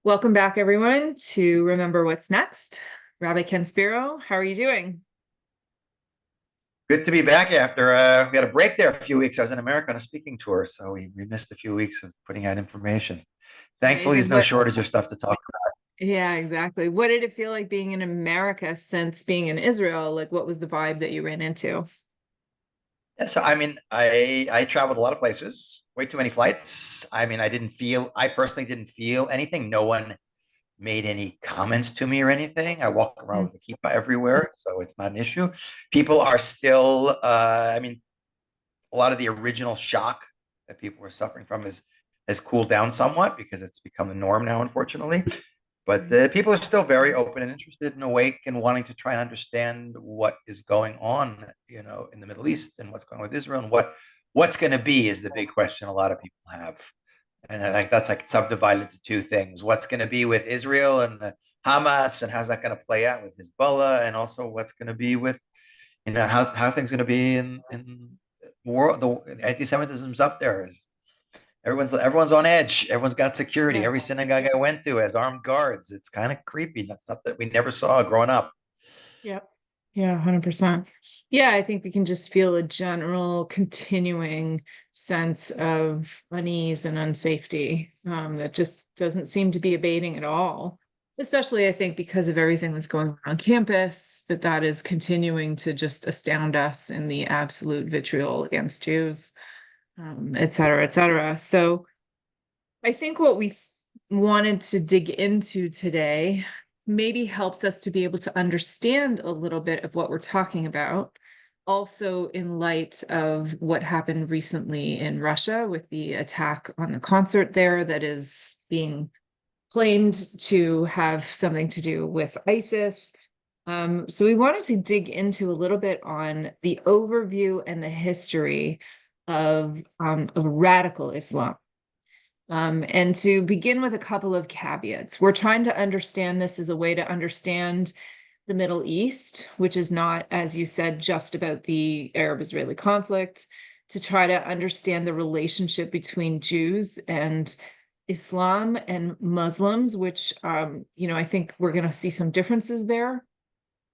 Welcome back, everyone, to Remember What's Next. Rabbi Ken Spiro, how are you doing? Good to be back after we had a break there a few weeks. I was in America on a speaking tour, so we missed a few weeks of putting out information. Thankfully, Amazing. there's no shortage of stuff to talk about. Yeah, exactly. What did it feel like being in America since being in Israel? Like, what was the vibe that you ran into? Yeah, so I mean, I traveled a lot of places, way too many flights. I personally didn't feel anything. No one made any comments to me or anything. I walk around Mm. with a kippah everywhere, so it's not an issue. People are still, a lot of the original shock that people were suffering from is has cooled down somewhat because it's become the norm now, unfortunately. But Right. the people are still very open and interested and awake and wanting to try and understand what is going on, in the Middle East and what's going on with Israel and what's going to be is the big question a lot of people have. And I think that's like subdivided into two things: what's going to be with Israel and the Hamas, and how's that going to play out with Hezbollah, and also what's going to be with how things going to be in world. The anti-Semitism's up there. Everyone's on edge. Everyone's got security. Yeah. Every synagogue I went to has armed guards. It's kind of creepy. That's stuff that we never saw growing up. Yep. Yeah, 100%. Yeah, I think we can just feel a general continuing sense of unease and unsafety that just doesn't seem to be abating at all. Especially, I think, because of everything that's going on campus, that is continuing to just astound us in the absolute vitriol against Jews, et cetera, et cetera. So I think what we wanted to dig into today maybe helps us to be able to understand a little bit of what we're talking about. Also, in light of what happened recently in Russia with the attack on the concert there, that is being claimed to have something to do with ISIS. So we wanted to dig into a little bit on the overview and the history of radical Islam. And to begin with a couple of caveats, we're trying to understand this as a way to understand the Middle East, which is not, as you said, just about the Arab-Israeli conflict, to try to understand the relationship between Jews and Islam and Muslims, which, I think we're going to see some differences there.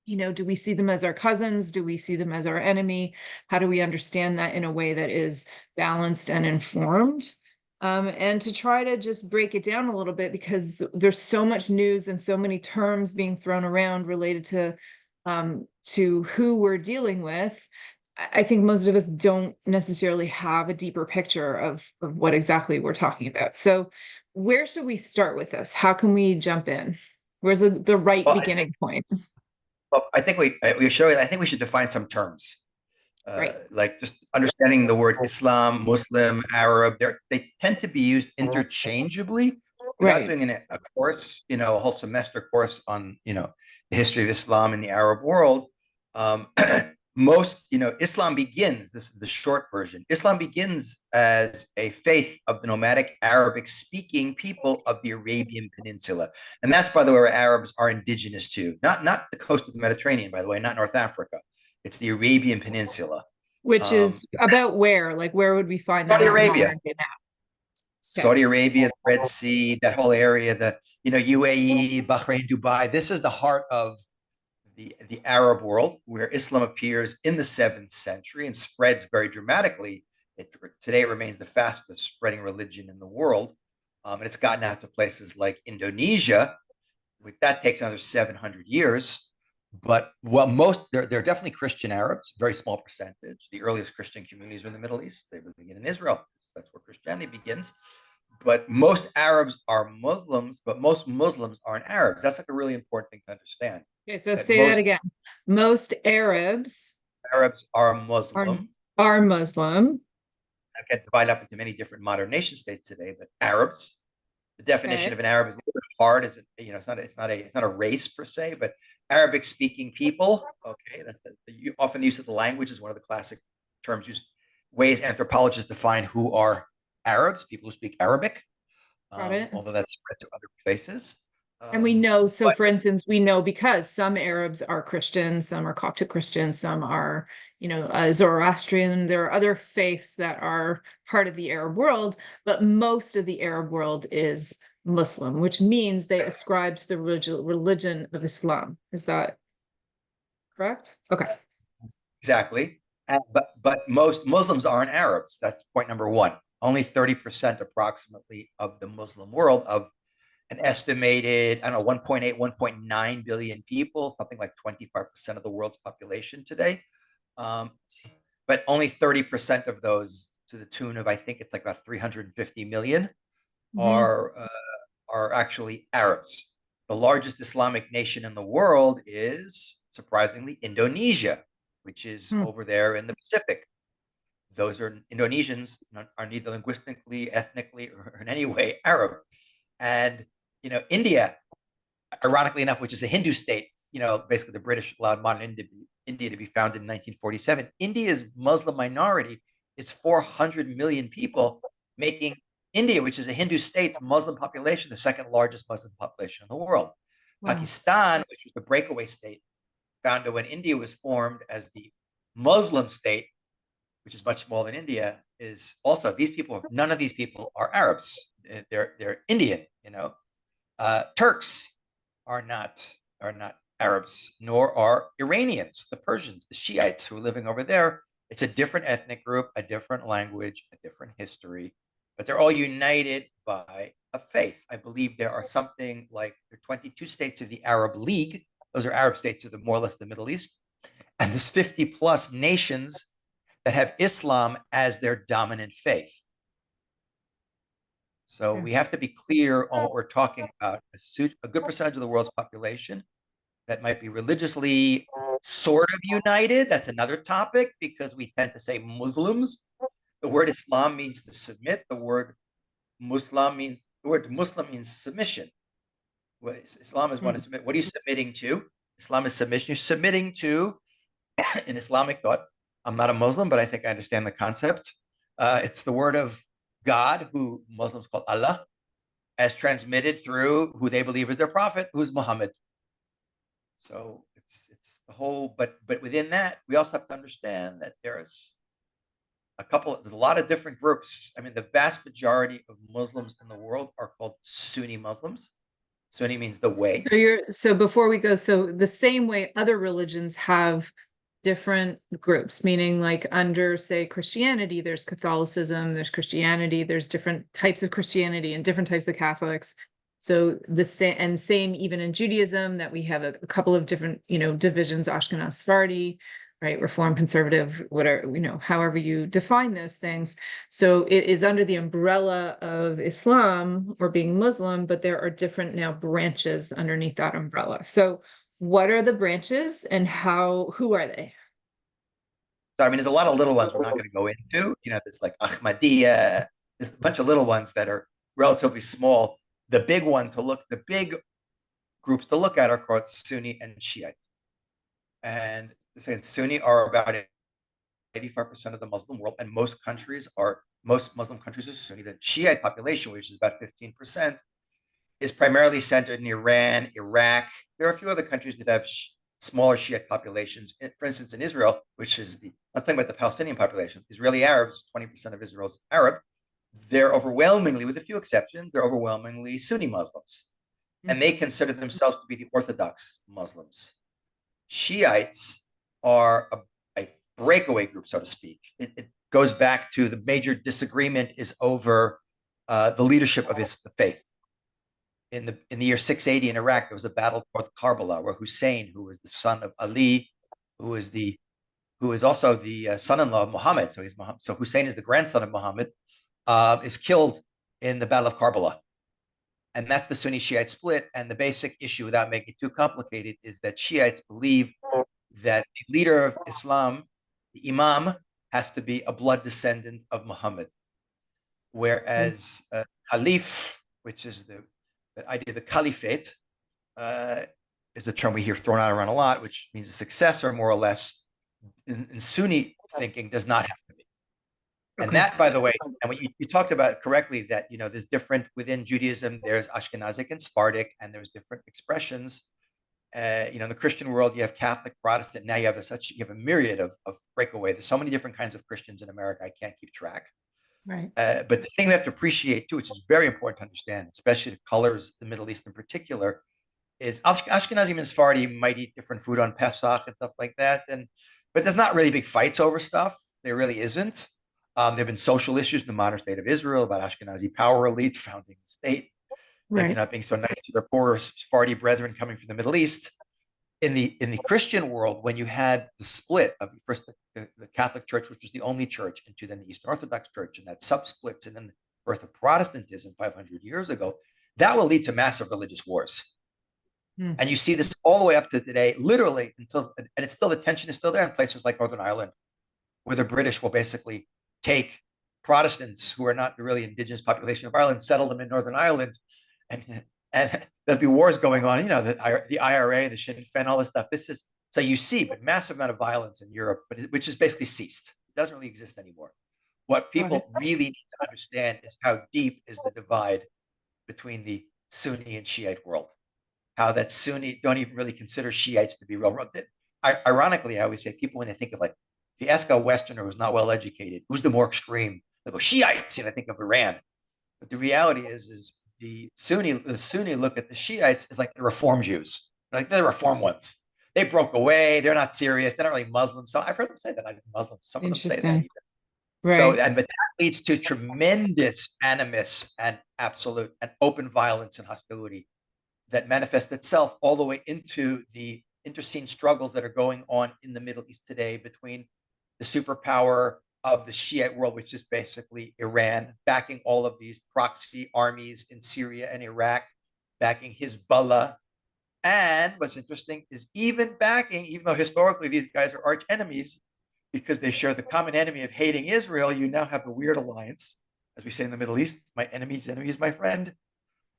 Do we see them as our cousins? Do we see them as our enemy? How do we understand that in a way that is balanced and informed? And to try to just break it down a little bit because there's so much news and so many terms being thrown around related to who we're dealing with. I think most of us don't necessarily have a deeper picture of what exactly we're talking about. So where should we start with this? How can we jump in? Where's the right Well, beginning point? I think we should. I think we should define some terms, Right. like just understanding the word Islam, Muslim, Arab. They tend to be used interchangeably without Right. doing a course, a whole semester course on the history of Islam in the Arab world. Um, Islam begins, this is the short version. Islam begins as a faith of the nomadic Arabic speaking people of the Arabian Peninsula. And that's, by the way, where Arabs are indigenous to, not the coast of the Mediterranean, by the way, not North Africa. It's the Arabian Peninsula. Which Um, is about where? Like, where would we find that Saudi on a Arabia, modern day map? Okay. Saudi Arabia, the Red Sea, that whole area, UAE, Bahrain, Dubai. This is the heart of the Arab world, where Islam appears in the 7th century and spreads very dramatically. Today, it remains the fastest spreading religion in the world. And it's gotten out to places like Indonesia. That takes another 700 years. But they're definitely Christian Arabs, very small percentage. The earliest Christian communities are in the Middle East. They begin in Israel. That's where Christianity begins. But most Arabs are Muslims, but most Muslims aren't Arabs. That's like a really important thing to understand, Okay, so that say that most again. Most Arabs Arabs are are Muslim. are Muslim. That get divided up into many different modern nation states today, but Arabs, the Okay. definition of an Arab is a little bit hard. It's not a race per se, but Arabic speaking people. Okay, often the use of the language is one of the classic terms used, ways anthropologists define who are Arabs, people who speak Arabic, Got it. although that's spread to other places. And we know, so But for instance, we know because some Arabs are Christian, some are Coptic Christian, some are, Zoroastrian. There are other faiths that are part of the Arab world, but most of the Arab world is Muslim, which means they ascribe to the religion of Islam. Is that correct? Okay. Exactly. But most Muslims aren't Arabs. That's point number one. Only 30% approximately of the Muslim world, of an estimated, I don't know, 1.8, 1.9 billion people, something like 25% of the world's population today. Um, but only 30% of those, to the tune of, I think it's like about 350 million, Mhm. are are actually Arabs. The largest Islamic nation in the world is, surprisingly, Indonesia, which is Hmm. over there in the Pacific. Those are Indonesians, are neither linguistically, ethnically, or in any way Arab. And India, ironically enough, which is a Hindu state, basically the British allowed modern India to be founded in 1947. India's Muslim minority is 400 million people, making India, which is a Hindu state, Muslim population, the second largest Muslim population in the world. Wow. Pakistan, which was the breakaway state, founded when India was formed as the Muslim state, which is much smaller than India, is also, these people, none of these people are Arabs. They're Indian, Turks are not Arabs, nor are Iranians, the Persians, the Shiites who are living over there. It's a different ethnic group, a different language, a different history, but they're all united by a faith. I believe there are something like there are 22 states of the Arab League. Those are Arab states of the more or less the Middle East, and there's 50 plus nations that have Islam as their dominant faith. So Yeah. we have to be clear on what we're talking about. A good percentage of the world's population that might be religiously sort of united. That's another topic because we tend to say Muslims. The word Islam means to submit. The word Muslim means submission. Islam is one to Mm. submit. What are you submitting to? Islam is submission. You're submitting to in Islamic thought. I'm not a Muslim, but I think I understand the concept. It's the word of God, who Muslims call Allah, as transmitted through who they believe is their prophet, who's Muhammad. So it's the whole, but within that, we also have to understand that there's a lot of different groups. I mean, the vast majority of Muslims in the world are called Sunni Muslims. Sunni means the way. So before we go, so the same way other religions have different groups, meaning like under, say, Christianity, there's Catholicism, there's Christianity, there's different types of Christianity and different types of Catholics. So the same, and same even in Judaism, that we have a couple of different, divisions, Ashkenaz, Sephardi, right, Reform, Conservative, whatever, however you define those things. So it is under the umbrella of Islam or being Muslim, but there are different now branches underneath that umbrella. So what are the branches and who are they? So I mean, there's a lot of little ones we're not going to go into. There's like Ahmadiyya. There's a bunch of little ones that are relatively small. The big groups to look at are called Sunni and Shiite. And Sunni are about 85% of the Muslim world, and most Muslim countries are Sunni. The Shiite population, which is about 15%, is primarily centered in Iran, Iraq. There are a few other countries that have smaller Shiite populations. For instance, in Israel, which is I'm talking about the Palestinian population, Israeli Arabs, 20% of Israel's Arab. They're overwhelmingly, with a few exceptions, they're overwhelmingly Sunni Muslims. And they consider themselves to be the Orthodox Muslims. Shiites are a breakaway group, so to speak. It goes back to the major disagreement is over the leadership of the faith. In the year 680 in Iraq, there was a battle called Karbala, where Hussein, who was the son of Ali, who is also the son-in-law of Muhammad. So Hussein is the grandson of Muhammad, is killed in the Battle of Karbala. And that's the Sunni Shiite split. And the basic issue, without making it too complicated, is that Shiites believe that the leader of Islam, the Imam, has to be a blood descendant of Muhammad. Whereas Caliph, which is the idea of the caliphate, uh, is a term we hear thrown out around a lot, which means a successor, more or less, in Sunni thinking, does not have to be. And Okay. that, by the way, and what you talked about correctly, that there's different within Judaism. There's Ashkenazic and Sephardic, and there's different expressions. In the Christian world, you have Catholic, Protestant. Now you have a myriad of breakaway. There's so many different kinds of Christians in America. I can't keep track. Right. But the thing we have to appreciate too, which is very important to understand, especially the colors, the Middle East in particular, is Ashkenazi and Sephardi might eat different food on Pesach and stuff like that, but there's not really big fights over stuff. There really isn't. There have been social issues in the modern state of Israel about Ashkenazi power elite founding the state, maybe Right. not being so nice to their poor Sephardi brethren coming from the Middle East. In the Christian world, when you had the split of first the Catholic Church, which was the only church, into then the Eastern Orthodox Church, and that subsplits, and then the birth of Protestantism 500 years ago, that will lead to massive religious wars. Mm. And you see this all the way up to today, literally and it's still, the tension is still there in places like Northern Ireland, where the British will basically take Protestants who are not the really indigenous population of Ireland, settle them in Northern Ireland, and and there'll be wars going on. The IRA, the Sinn Féin, all this stuff. This is so you see, but massive amount of violence in Europe, which is basically ceased. It doesn't really exist anymore. What Got it. people really need to understand is how deep is the divide between the Sunni and Shiite world. How that Sunni don't even really consider Shiites to be real. Ironically, I always say people, when they think of, like, if you ask a Westerner who's not well educated, who's the more extreme, they go Shiites, and I think of Iran. But the reality is the Sunni look at the Shiites as like the Reform Jews, like they're the Reform ones. They broke away. They're not serious. They're not really Muslims. So I've heard them say that. I'm Muslim. Some of them say that Interesting. even. So, Right. but that leads to tremendous animus and absolute and open violence and hostility that manifests itself all the way into the interscene struggles that are going on in the Middle East today between the superpower of the Shiite world, which is basically Iran, backing all of these proxy armies in Syria and Iraq, backing Hezbollah. And what's interesting is even though historically these guys are arch enemies, because they share the common enemy of hating Israel, you now have the weird alliance, as we say in the Middle East, my enemy's enemy is my friend,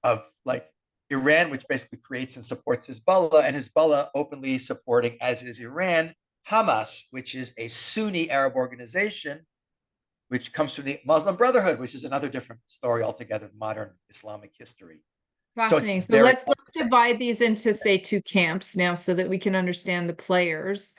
of like Iran, which basically creates and supports Hezbollah, and Hezbollah openly supporting, as is Iran, Hamas, which is a Sunni Arab organization, which comes from the Muslim Brotherhood, which is another different story altogether, modern Islamic history. So it's Fascinating. So very let's divide these into, say, two camps now so that we can understand the players.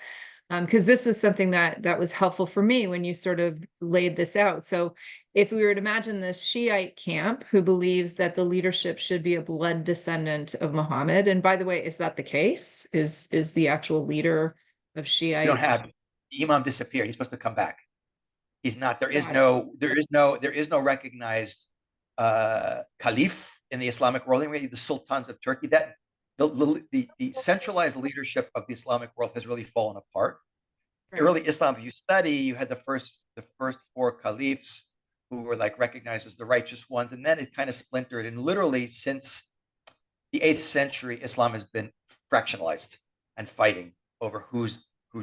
Because this was something that was helpful for me when you sort of laid this out. So if we were to imagine the Shiite camp who believes that the leadership should be a blood descendant of Muhammad, and by the way, is that the case? Is the actual leader of you don't Shiite? have the Imam disappeared. He's supposed to come back. He's not. Got it. There is no recognized caliph in the Islamic world. Anyway, the sultans of Turkey, that the centralized leadership of the Islamic world has really fallen apart. Right. Early Islam, if you study, you had the first four caliphs who were like recognized as the righteous ones, and then it kind of splintered. And literally, since the 8th century, Islam has been fractionalized and fighting over who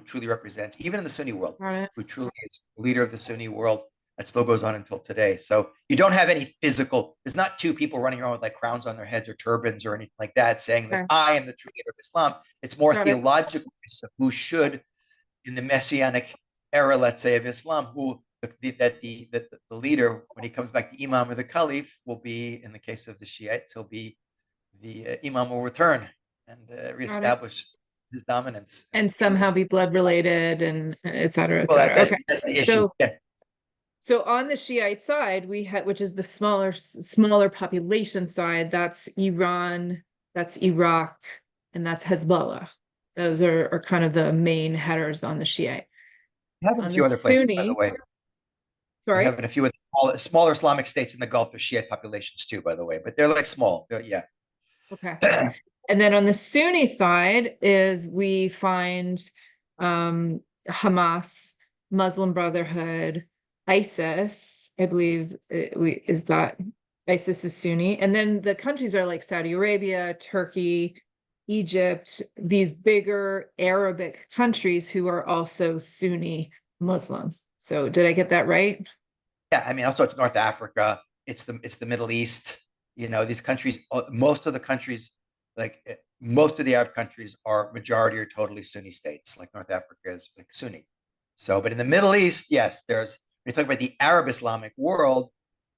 truly represents, even in the Sunni world, Got it. who truly is the leader of the Sunni world. That still goes on until today. So you don't have any physical. There's not two people running around with like crowns on their heads or turbans or anything like that, saying that Okay. I am the true leader of Islam. It's more Got it. theological of who should, in the messianic era, let's say, of Islam, who the leader, when he comes back, the Imam or the Caliph, will be, in the case of the Shiites, he'll be the Imam will return and Got it. reestablish his dominance and And true somehow Islam. be blood related and et cetera, et Well, cetera. Okay. that's the issue. So Yeah. So on the Shiite side, we had, which is the smaller population side, that's Iran, that's Iraq, and that's Hezbollah. Those are kind of the main headers on the Shiite. They have in a On the few other places, by the Sunni, way. They have sorry, in a few of the smaller Islamic states in the Gulf, there's Shiite populations too, by the way, but they're like small. Yeah. okay. And then on the Sunni side is we find Hamas, Muslim Brotherhood, ISIS, I believe is that ISIS is Sunni. And then the countries are like Saudi Arabia, Turkey, Egypt, these bigger Arabic countries who are also Sunni Muslim. So did I get that right? Yeah, I mean, also it's North Africa, it's the Middle East. These countries, most of the countries, like most of the Arab countries, are majority or totally Sunni states. Like North Africa is like Sunni. So, but in the Middle East, yes, when you talk about the Arab Islamic world,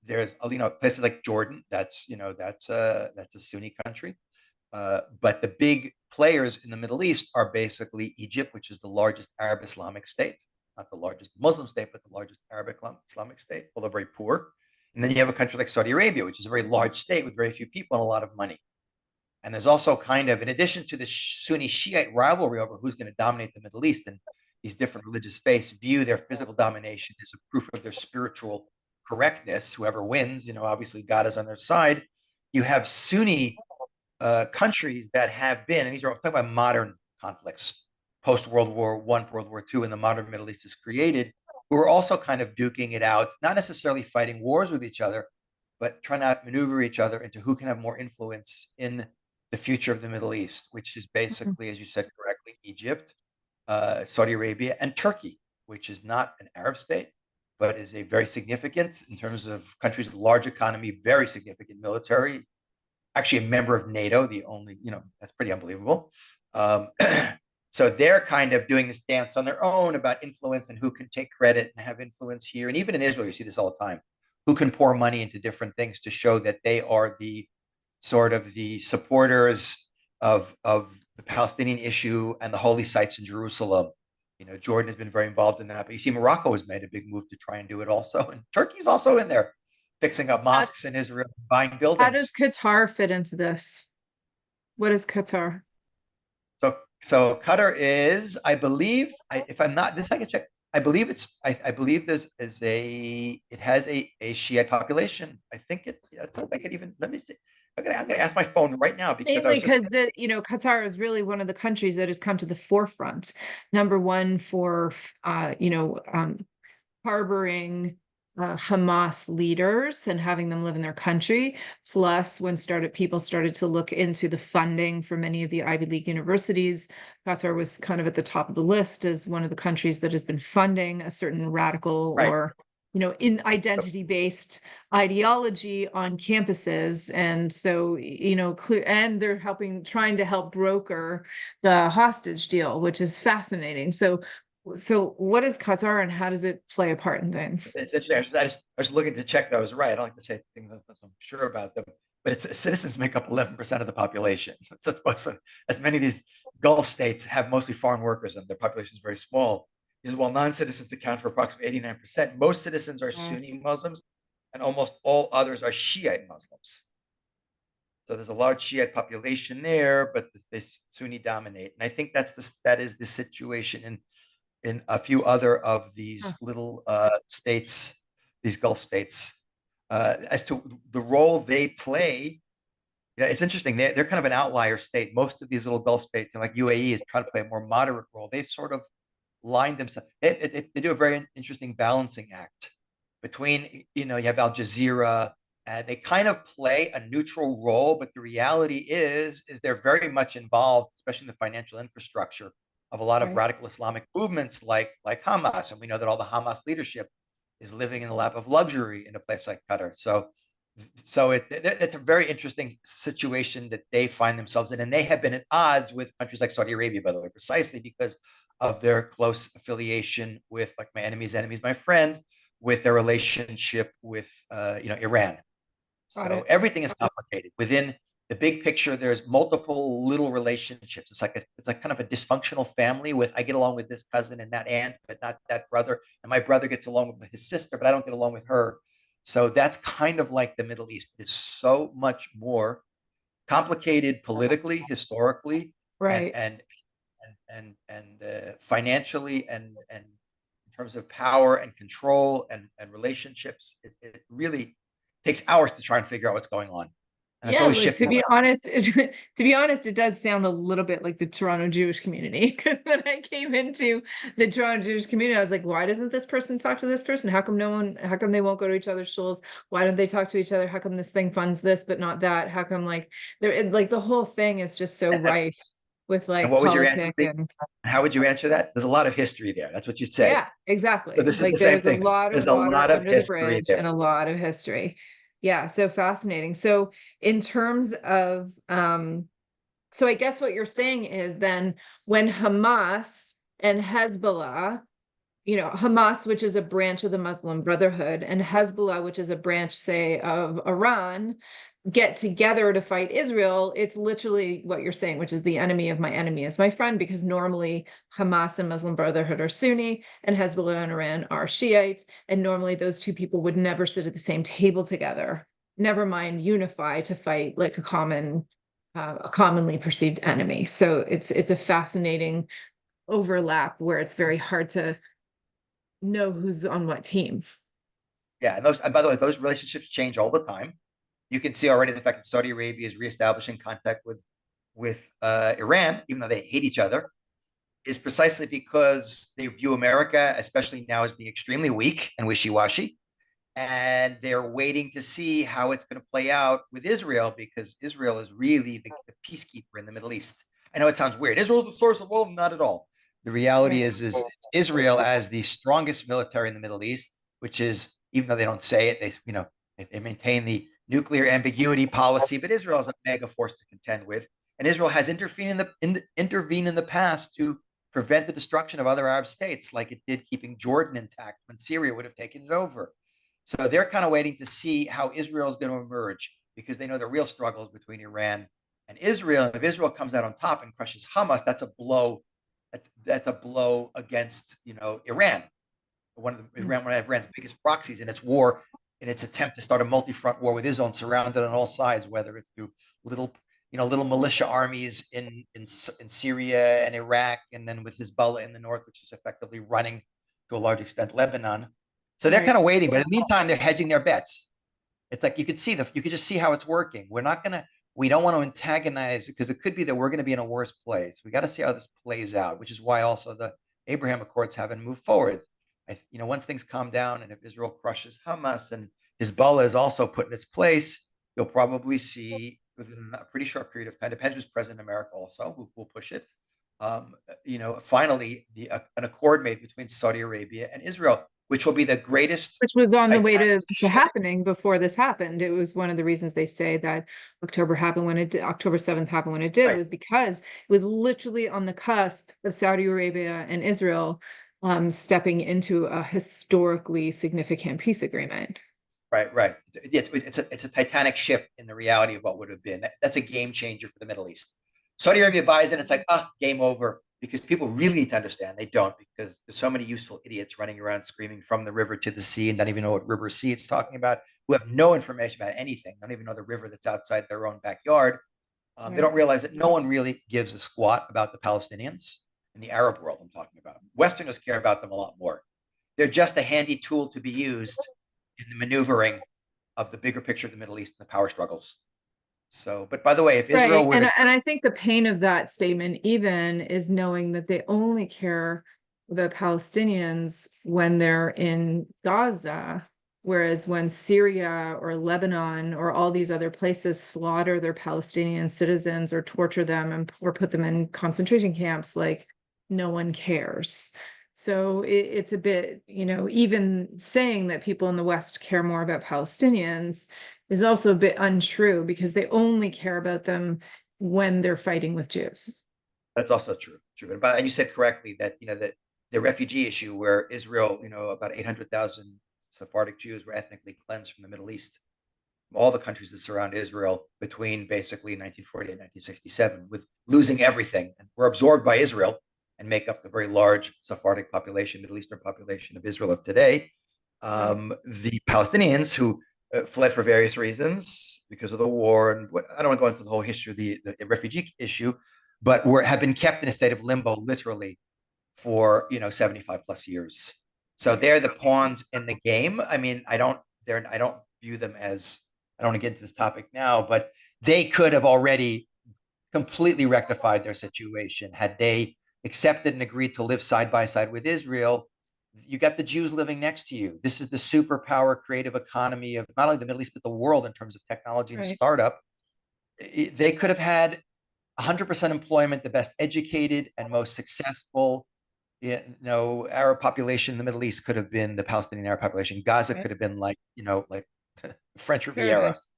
there's places like Jordan. That's a Sunni country. But the big players in the Middle East are basically Egypt, which is the largest Arab Islamic state, not the largest Muslim state, but the largest Arab Islamic state, although very poor. And then you have a country like Saudi Arabia, which is a very large state with very few people and a lot of money. And there's also kind of, in addition to the Sunni Shiite rivalry over who's going to dominate the Middle East, and these different religious faiths view their physical domination as a proof of their spiritual correctness. Whoever wins, obviously God is on their side. You have Sunni countries that have been, and these are talking about modern conflicts, post World War I, World War II, and the modern Middle East is created, who are also kind of duking it out, not necessarily fighting wars with each other, but trying to maneuver each other into who can have more influence in the future of the Middle East, which is basically, as you said correctly, Egypt, Saudi Arabia, and Turkey, which is not an Arab state, but is a very significant, in terms of countries with large economy, very significant military, actually a member of NATO, the only, that's pretty unbelievable. So they're kind of doing this dance on their own about influence and who can take credit and have influence here. And even in Israel, you see this all the time, who can pour money into different things to show that they are the sort of the supporters of the Palestinian issue and the holy sites in Jerusalem. Jordan has been very involved in that, but you see Morocco has made a big move to try and do it also. And Turkey's also in there, fixing up mosques in Israel, buying How does buildings. Qatar fit into this? What is Qatar? So Qatar is, I believe, if I'm not, this I can check. I believe I believe it has a Shiite population. I think I don't think it even, let me see. I'm gonna ask my phone right now because I Mainly was just, because Qatar is really one of the countries that has come to the forefront. Number one for harboring Hamas leaders and having them live in their country. Plus, when people started to look into the funding for many of the Ivy League universities, Qatar was kind of at the top of the list as one of the countries that has been funding a certain radical right. or in identity-based ideology on campuses. And so, and they're trying to help broker the hostage deal, which is fascinating. So what is Qatar and how does it play a part in things? It's interesting. I was looking to check that I was right. I don't like to say things that I'm sure about them, but citizens make up 11% of the population. So it's supposed as many of these Gulf states have mostly foreign workers and their population is very small. While non-citizens account for approximately 89%, most citizens are Sunni Muslims and almost all others are Shiite Muslims. So there's a large Shiite population there, but this Sunni dominate. And I think that is the situation in a few other of these little states, these Gulf states, as to the role they play. It's interesting. They're kind of an outlier state. Most of these little Gulf states, like UAE, is trying to play a more moderate role. They've sort of lined themselves. They do a very interesting balancing act between, you have Al Jazeera, and they kind of play a neutral role, but the reality is they're very much involved, especially in the financial infrastructure of a lot of Right. radical Islamic movements like Hamas. And we know that all the Hamas leadership is living in the lap of luxury in a place like Qatar. So it's a very interesting situation that they find themselves in. And they have been at odds with countries like Saudi Arabia, by the way, precisely because of their close affiliation with, like, my enemy's enemy's my friend, with their relationship with Iran. Got So it. everything is complicated. Within the big picture, there's multiple little relationships. It's like kind of a dysfunctional family with, I get along with this cousin and that aunt, but not that brother. And my brother gets along with his sister, but I don't get along with her. So that's kind of like the Middle East. It's so much more complicated politically, historically, and Right. financially, and in terms of power and control and relationships. It really takes hours to try and figure out what's going on, and it's Yeah, always like to shifting be around. honest, to be honest, it does sound a little bit like the Toronto Jewish community. Because when I came into the Toronto Jewish community, I was like, why doesn't this person talk to this person? How come they won't go to each other's shuls? Why don't they talk to each other? How come this thing funds this but not that? How come like the whole thing is just so rife with And like what would your answer politic be? and How would you answer that? There's a lot of history there. That's what you'd say. yeah, So exactly. this is Like the same there's a thing. lot of There's a water lot of under the history bridge there. and a lot of history. Yeah, so fascinating. So in terms of so I guess what you're saying is then when Hamas and Hezbollah, Hamas, which is a branch of the Muslim Brotherhood, and Hezbollah, which is a branch, say, of Iran, get together to fight Israel, it's literally what you're saying, which is the enemy of my enemy is my friend, because normally Hamas and Muslim Brotherhood are Sunni and Hezbollah and Iran are Shiites. And normally those two people would never sit at the same table together, never mind unify to fight like a commonly perceived enemy. So it's a fascinating overlap where it's very hard to know who's on what team. Yeah, and by the way, those relationships change all the time. You can see already the fact that Saudi Arabia is reestablishing contact with Iran, even though they hate each other, is precisely because they view America, especially now, as being extremely weak and wishy-washy, and they're waiting to see how it's going to play out with Israel, because Israel is really the peacekeeper in the Middle East. I know it sounds weird. Israel's the source of all, not at all. The reality Right. is Israel as the strongest military in the Middle East, which is, even though they don't say it, they maintain the nuclear ambiguity policy, but Israel is a mega force to contend with, and Israel has intervened in the past to prevent the destruction of other Arab states, like it did keeping Jordan intact when Syria would have taken it over. So they're kind of waiting to see how Israel is going to emerge, because they know the real struggle is between Iran and Israel. And if Israel comes out on top and crushes Hamas, that's a blow. That's a blow against Iran, one of Iran's biggest proxies in its war, in its attempt to start a multi-front war with Israel, surrounded on all sides, whether it's through little little militia armies in Syria and Iraq, and then with Hezbollah in the north, which is effectively running to a large extent Lebanon. So they're Right. kind of waiting, but in the meantime, they're hedging their bets. It's like you could just see how it's working. We don't want to antagonize, because it could be that we're going to be in a worse place. We got to see how this plays out, which is why also the Abraham Accords haven't moved forward. Once things calm down, and if Israel crushes Hamas and Hezbollah is also put in its place, you'll probably see within a pretty short period of time, depends who's president in America also, who will push it. Finally, an accord made between Saudi Arabia and Israel, which will be the greatest Which was on the way titanic to shift. happening before this happened. It was one of the reasons they say that October 7th happened when it did, Right, was because it was literally on the cusp of Saudi Arabia and Israel stepping into a historically significant peace agreement. right. It's a titanic shift in the reality of what would have been. That's a game changer for the Middle East. Saudi Arabia buys it. It's like, game over, because people really need to understand. They don't, because there's so many useful idiots running around screaming from the river to the sea and don't even know what river sea it's talking about, who have no information about anything, don't even know the river that's outside their own backyard. They Right. don't realize that no one really gives a squat about the Palestinians in the Arab world. I'm talking about. Westerners care about them a lot more. They're just a handy tool to be used in the maneuvering of the bigger picture of the Middle East and the power struggles. So, but by the way, if Israel Right. were And to, and I think the pain of that statement even is knowing that they only care about Palestinians when they're in Gaza, whereas when Syria or Lebanon or all these other places slaughter their Palestinian citizens or torture them or put them in concentration camps, like no one cares. So it's a bit, even saying that people in the West care more about Palestinians is also a bit untrue, because they only care about them when they're fighting with Jews. that's also true. True. And you said correctly that, that the refugee issue, where Israel, about 800,000 Sephardic Jews were ethnically cleansed from the Middle East, all the countries that surround Israel between basically 1948 and 1967, with losing everything, and were absorbed by Israel and make up the very large Sephardic population, Middle Eastern population of Israel of today. Right. The Palestinians, who fled for various reasons because of the war, and I don't want to go into the whole history of the refugee issue, but have been kept in a state of limbo, literally, for 75 plus years. So they're the pawns in the game. I mean, I don't view them as, I don't want to get into this topic now, but they could have already completely rectified their situation had they accepted and agreed to live side by side with Israel. You got the Jews living next to you. This is the superpower creative economy of not only the Middle East, but the world in terms of technology and Right. startup. They could have had 100% employment, the best educated and most successful, Arab population in the Middle East could have been the Palestinian Arab population. Gaza Right. could have been like French Riviera. Paradise.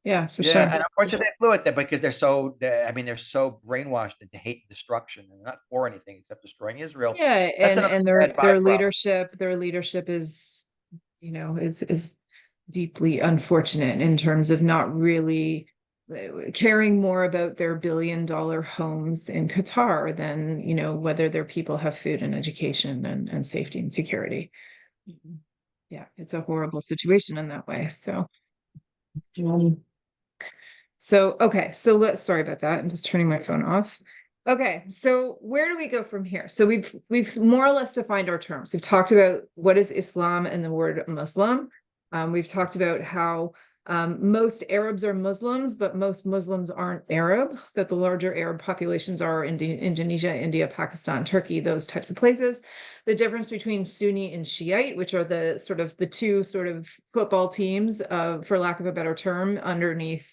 Yeah, for Yeah, sure. and unfortunately they blew it there because I mean, they're so brainwashed into hate and destruction, and they're not for anything except destroying Israel. Yeah, That's and another and sad byproduct. their leadership is, is deeply unfortunate in terms of not really caring more about their billion-dollar homes in Qatar than, whether their people have food and education and safety and security. Mhm. Yeah, it's a horrible situation in that way. Um, okay, so sorry about that. I'm just turning my phone off. Okay, so where do we go from here? So we've more or less defined our terms. We've talked about what is Islam and the word Muslim. We've talked about how most Arabs are Muslims, but most Muslims aren't Arab, that the larger Arab populations are in Indonesia, India, Pakistan, Turkey, those types of places. The difference between Sunni and Shiite, which are the two sort of football teams, for lack of a better term, underneath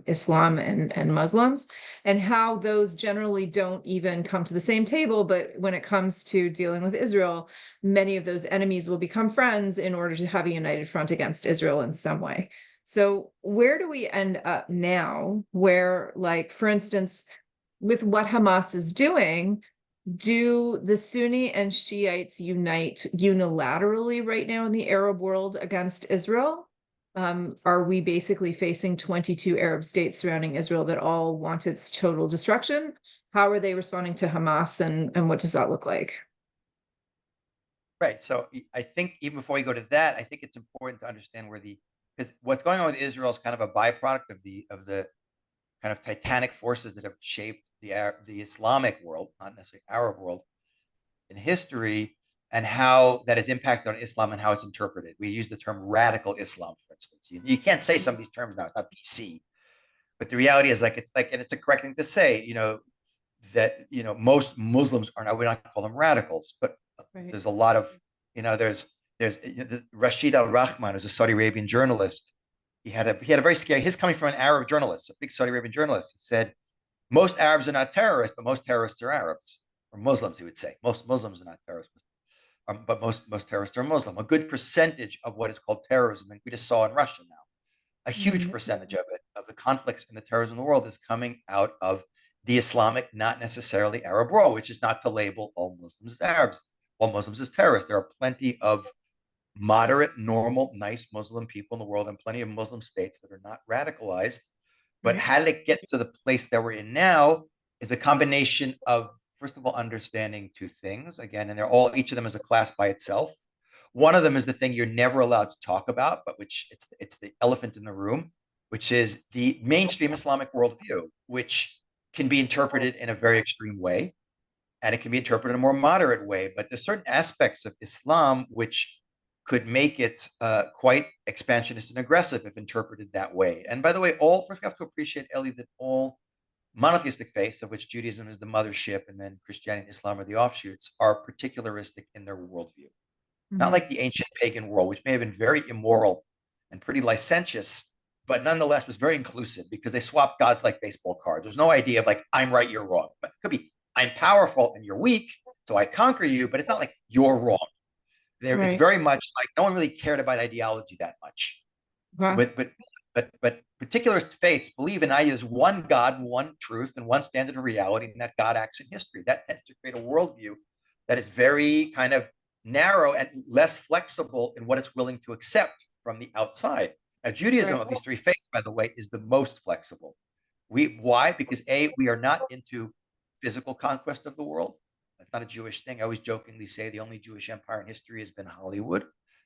Islam and Muslims, and how those generally don't even come to the same table. But when it comes to dealing with Israel, many of those enemies will become friends in order to have a united front against Israel in some way. So where do we end up now where, like, for instance, with what Hamas is doing, do the Sunni and Shiites unite unilaterally right now in the Arab world against Israel? Are we basically facing 22 Arab states surrounding Israel that all want its total destruction? How are they responding to Hamas, and what does that look like? Right. So I think even before we go to that, I think it's important to understand because what's going on with Israel is kind of a byproduct of the kind of titanic forces that have shaped the Islamic world, not necessarily Arab world, in history, and how that has impacted on Islam and how it's interpreted. We use the term radical Islam, for instance. You can't say some of these terms now; it's not PC. But the reality is, and it's a correct thing to say. That most Muslims are not. We don't call them radicals, but Right. there's a lot of there's Rashid Al Rahman, who's a Saudi Arabian journalist. He had a very scary. He's coming from an Arab journalist, a big Saudi Arabian journalist. He said most Arabs are not terrorists, but most terrorists are Arabs or Muslims. He would say most Muslims are not terrorists, but most terrorists are Muslim. A good percentage of what is called terrorism, and we just saw in Russia now, a huge Mhm. percentage of it, of the conflicts and the terrorism in the world, is coming out of the Islamic, not necessarily Arab world, which is not to label all Muslims as Arabs, all Muslims as terrorists. There are plenty of moderate, normal, nice Muslim people in the world and plenty of Muslim states that are not radicalized. But Right. how did it get to the place that we're in now is a combination of, first of all, understanding two things again, and each of them is a class by itself. One of them is the thing you're never allowed to talk about, but which it's the elephant in the room, which is the mainstream Islamic worldview, which can be interpreted in a very extreme way, and it can be interpreted in a more moderate way. But there's certain aspects of Islam which could make it quite expansionist and aggressive if interpreted that way. And by the way, first we have to appreciate, Ellie, that all monotheistic faiths, of which Judaism is the mothership and then Christianity and Islam are the offshoots, are particularistic in their worldview. Not Mhm. like the ancient pagan world, which may have been very immoral and pretty licentious, but nonetheless was very inclusive because they swapped gods like baseball cards. There's no idea of like, I'm right, you're wrong. But it could be, I'm powerful and you're weak, so I conquer you, but it's not like you're wrong. It's Right. very much like no one really cared about ideology that much. Wow. But particularist faiths believe in I is one God, one truth, and one standard of reality, and that God acts in history. That tends to create a worldview that is very kind of narrow and less flexible in what it's willing to accept from the outside. Now, Judaism Right. of these three faiths, by the way, is the most flexible. Why? Because we are not into physical conquest of the world. That's not a Jewish thing. I always jokingly say the only Jewish empire in history has been Hollywood,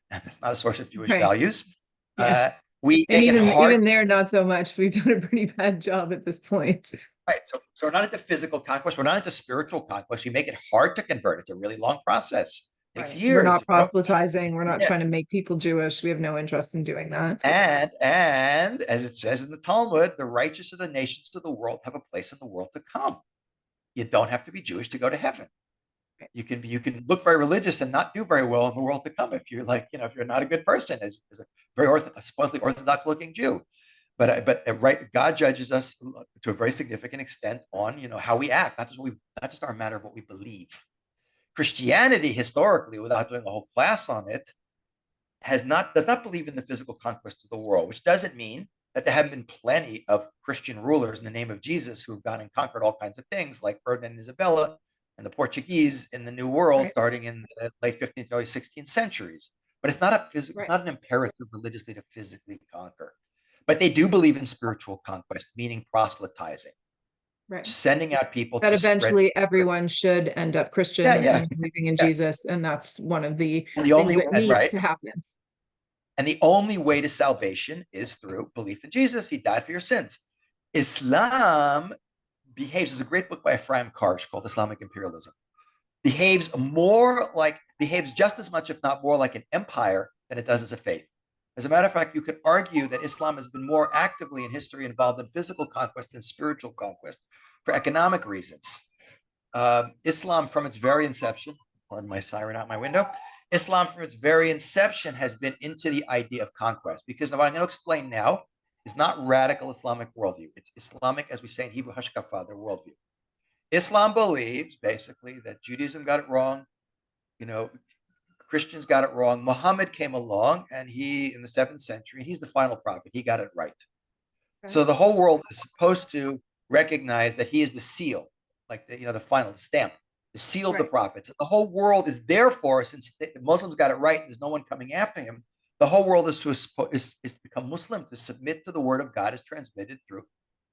and that's not a source of Jewish Right. values. Yeah. We And make it hard. even there, not so much. We've done a pretty bad job at this point. Right. So we're not into physical conquest. We're not into spiritual conquest. We make it hard to convert. It's a really long process. It takes Right. We're years. not If you don't, proselytizing. We're not yeah. trying to make people Jewish. We have no interest in doing that. And as it says in the Talmud, the righteous of the nations of the world have a place in the world to come. You don't have to be Jewish to go to heaven. Right. You can look very religious and not do very well in the world to come if you're if you're not a good person as a very supposedly orthodox looking Jew. But right, God judges us to a very significant extent on how we act, not just our matter of what we believe. Christianity historically, without doing a whole class on it, does not believe in the physical conquest of the world, which doesn't mean that there haven't been plenty of Christian rulers in the name of Jesus who have gone and conquered all kinds of things, like Ferdinand and Isabella and the Portuguese in the New World, Right. starting in the late 15th, early 16th centuries. But it's not a it's Right. not an imperative religiously to physically conquer. But they do believe in spiritual conquest, meaning proselytizing, Right. sending out people That to spread. eventually everyone should end up Yeah, Christian yeah, and believing in yeah. Jesus. And that's one of the And the things only that needs right, to happen. and the only way to salvation is through belief in Jesus. He died for your sins. Islam behaves, there's a great book by Ephraim Karsh called Islamic Imperialism. Behaves just as much, if not more, like an empire than it does as a faith. As a matter of fact, you could argue that Islam has been more actively in history involved in physical conquest than spiritual conquest for economic reasons. Islam, from its very inception, pardon my siren out my window, Islam, from its very inception, has been into the idea of conquest because what I'm going to explain now is not radical Islamic worldview. It's Islamic, as we say in Hebrew, hashkafa, their worldview. Islam believes basically that Judaism got it wrong, you know, Christians got it wrong. Muhammad came along and he, in the 7th century, he's the final prophet. He got it right. Okay. So the whole world is supposed to recognize that he is the seal, like the final stamp, the seal of the Right. prophets. The whole world is therefore, since the Muslims got it right, and there's no one coming after him. The whole world is to become Muslim, to submit to the word of God as transmitted through